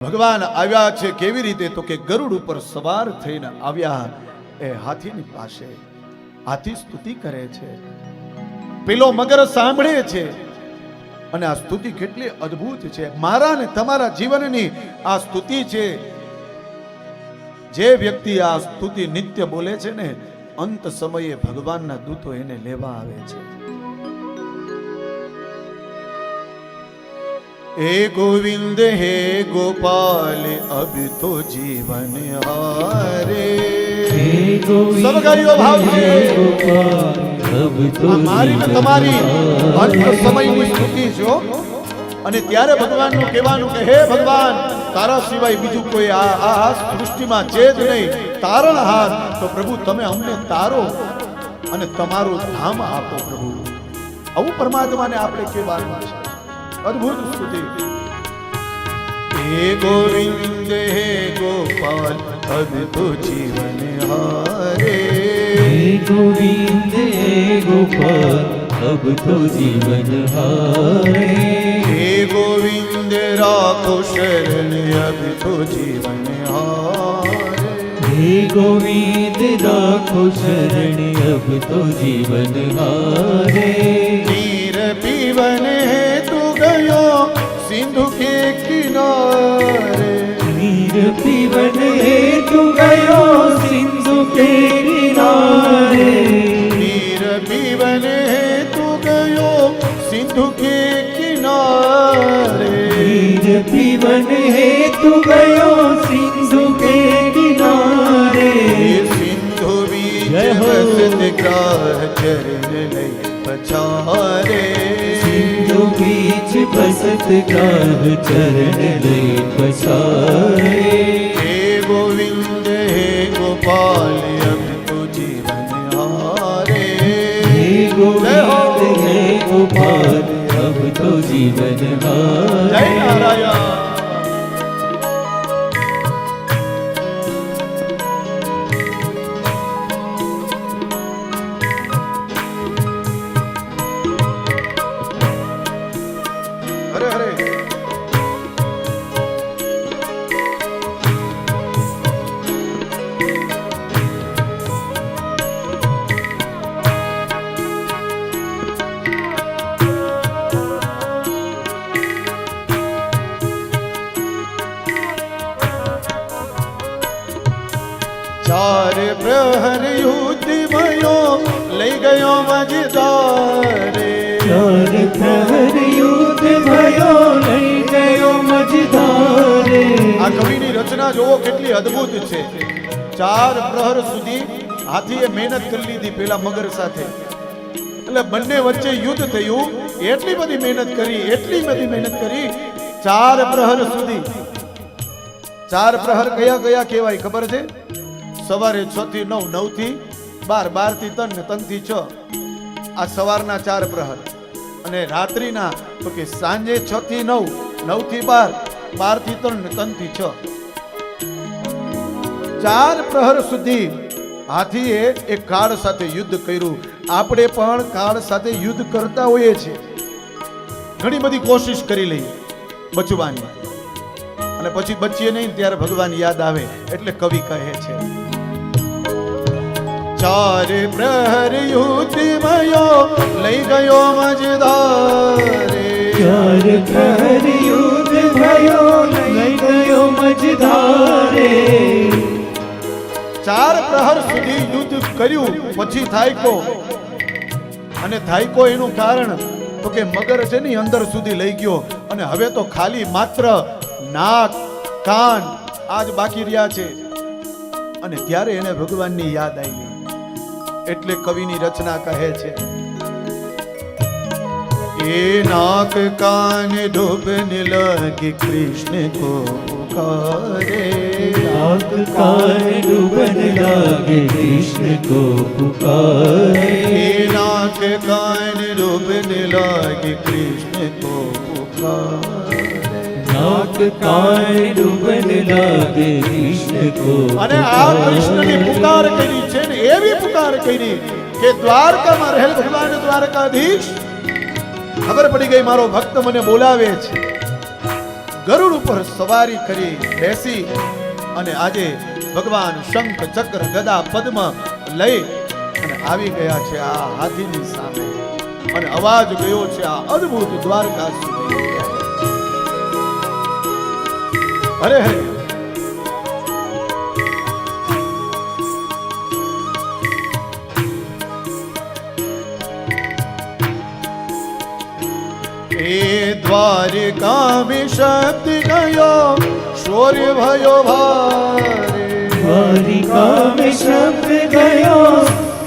ભગવાન આવ્યા છે કેવી રીતે? તો કે ગરુડ ઉપર સવાર થઈને આવ્યા એ હાથીની પાસે. હાથી સ્તુતિ કરે છે, પેલો મગર સાંભળે છે અને આ સ્તુતિ કેટલી અદ્ભુત છે. મારા ને તમારા જીવનની આ સ્તુતિ છે. જે વ્યક્તિ આ સ્તુતિ નિત્ય બોલે છે ને, અંત સમયે ભગવાનના દૂતો એને લેવા આવે છે. हे गोविंद हे गोपाल अब तो जीवन हारे. हे गोविंद सब गाइयो भाव से अब तो हमारी न તમારી અંત સમયની સ્તુતિ છો. અને ત્યારે ભગવાનનું કહેવાનું કે હે ભગવાન, તારા સિવાય બીજું કોઈ આ સૃષ્ટિમાં છે જ નહીં, તારણહાર. તો પ્રભુ તમે અમને તારો અને તમારું ધામ આપો પ્રભુ. આવું પરમાત્માને આપણે કહેવાનું છે. अद्भुत स्तुति. हे गोविंद हे गोपाल अब तो जीवन हारे. हे गोविंद हे गोपाल अब तो जीवन हारे. हे गोविंद राखो शरण अब तो जीवन हारे. हे गोविंद राखो शरण अब तो जीवन हारे. नीर पीवन है गयो सिंधु के किनारे. नीर पीवन हेतु गयो सिंधु के किनारे. नीर पीवन हेतु गयो सिंधु के किनारे. नीर पीवन हेतु गयो सिंधु के किनारे. सिंधु बीच बसत ग्राह चरण लय पछारे. सिंधु बीच बसत ग्राह चरण लय पछारे. हे गोविंद हे गोपाल अब तो जीवन हारे. हे गोविंद हे गोपाल अब तो जीवन हारे. जय नारायण. चार प्रहर युद्ध भयो लई गयो मझधारे. चार प्रहर युद्ध भयो लई गयो मझधारे. આ કવિની રચના જોવો કેટલી અદ્ભુત છે. ચાર પ્રહર સુધી હાથીએ મહેનત કરી લીધી પેલા મગર સાથે, એટલે બંને વચ્ચે યુદ્ધ થયું. એટલી બધી મહેનત કરી. ચાર પ્રહર સુધી. ચાર પ્રહર કયા કયા કહેવાય ખબર છે? સવારે 6 થી 9, 9 થી 12, 12 થી 3 ને 3 થી 6. આ સવારના ચાર પ્રહર. અને રાત્રિના તો કે સાંજે 6 થી 9, 9 થી 12, 12 થી 3 ને 3 થી 6. ચાર પ્રહર સુધી હાથીએ એક કાળ સાથે યુદ્ધ કર્યું. આપણે પણ કાળ સાથે યુદ્ધ કરતા હોઈએ છીએ. ઘણી બધી કોશિશ કરી લઈ બચવાની, અને પછી બચીએ નહીં ત્યારે ભગવાન યાદ આવે. એટલે કવિ કહે છે, ચાર પ્રહર યુદ્ધ भयो લઈ ગયો મજધારે. चार प्रहर युद्ध भयो लई गयो मझधारे. ચાર પ્રહર સુધી યુદ્ધ કર્યું. પછી થાયકો. અને થાયકો એનું કારણ તો કે મગર છે ને અંદર સુધી લઈ ગયો. અને હવે તો ખાલી માત્ર નાક, કાન આજ બાકી રહ્યા છે. અને ત્યારે એને ભગવાનની યાદ આવી. એટલે કવિની રચના કહે છે, એ નાક કાન ડૂબને લગે કૃષ્ણ को पुकारे. नाक कान डूबन लागे कृष्ण को पुकारे. એ નાક કાન ડૂબને લાગે કૃષ્ણ को पुकारे. नाक कान डूबन लागे कृष्ण को અને આ કૃષ્ણની પુકાર કરી છે ને, એવી પુકાર કરી કે દ્વારકામાં રહેલ ભગવાન દ્વારકાધીશ ખબર પડી ગઈ મારો ભક્ત મને બોલાવે છે. ગરુડ ઉપર સવારી કરી બેસી અને આજે ભગવાન શંખ ચક્ર ગદા પદ્મ લઈ અને આવી ગયા છે આ હાથીની સામે અને અવાજ ગયો છે આ અદ્ભુત દ્વારકા સુધી. અરે હરે એ દ્વારિકા में शक्ति गयो शौर्य भयो भारे. દ્વારિકા में શબ્દ ગયો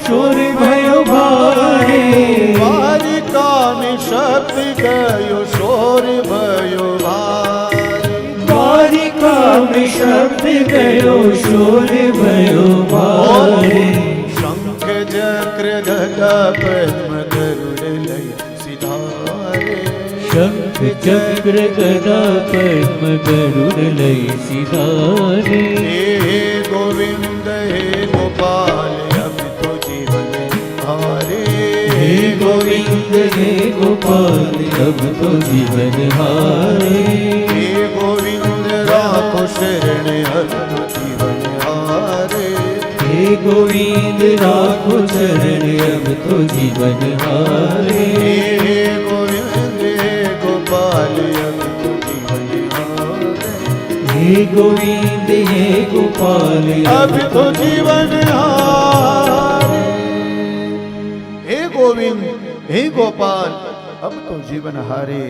શોર ભયો ભારે. દ્વારિકા में शक्ति गयो शौर्य भयो भारे. દ્વારિકા में શબ્દ ગયો શોર ભયો ભારે. શંખ ચક્ર ગદા પદ્મ ગરુડ લઈ સિધારે. શંખ ચક્ર ગદા પદ્મ ગરુડ લઈ સિધારે. હે ગોવિંદ હે ગોપાલ અબ તો જીવન હારે. હે ગોવિંદ હે ગોપાલ અબ તો જીવન હારે. હે ગોવિંદ રાખો શરણ અબ તો જીવન હારે. હે ગોવિંદ રાખો ચરણ અબ તો જીવન હારે. હે ગોવિંદ હે ગોપાલ અબ તો જીવન હારે. હે ગોવિંદ હે ગોપાલ અબ તો જીવન હારે. હે ગોવિંદ હે ગોપાલ અબ તો જીવન હારે.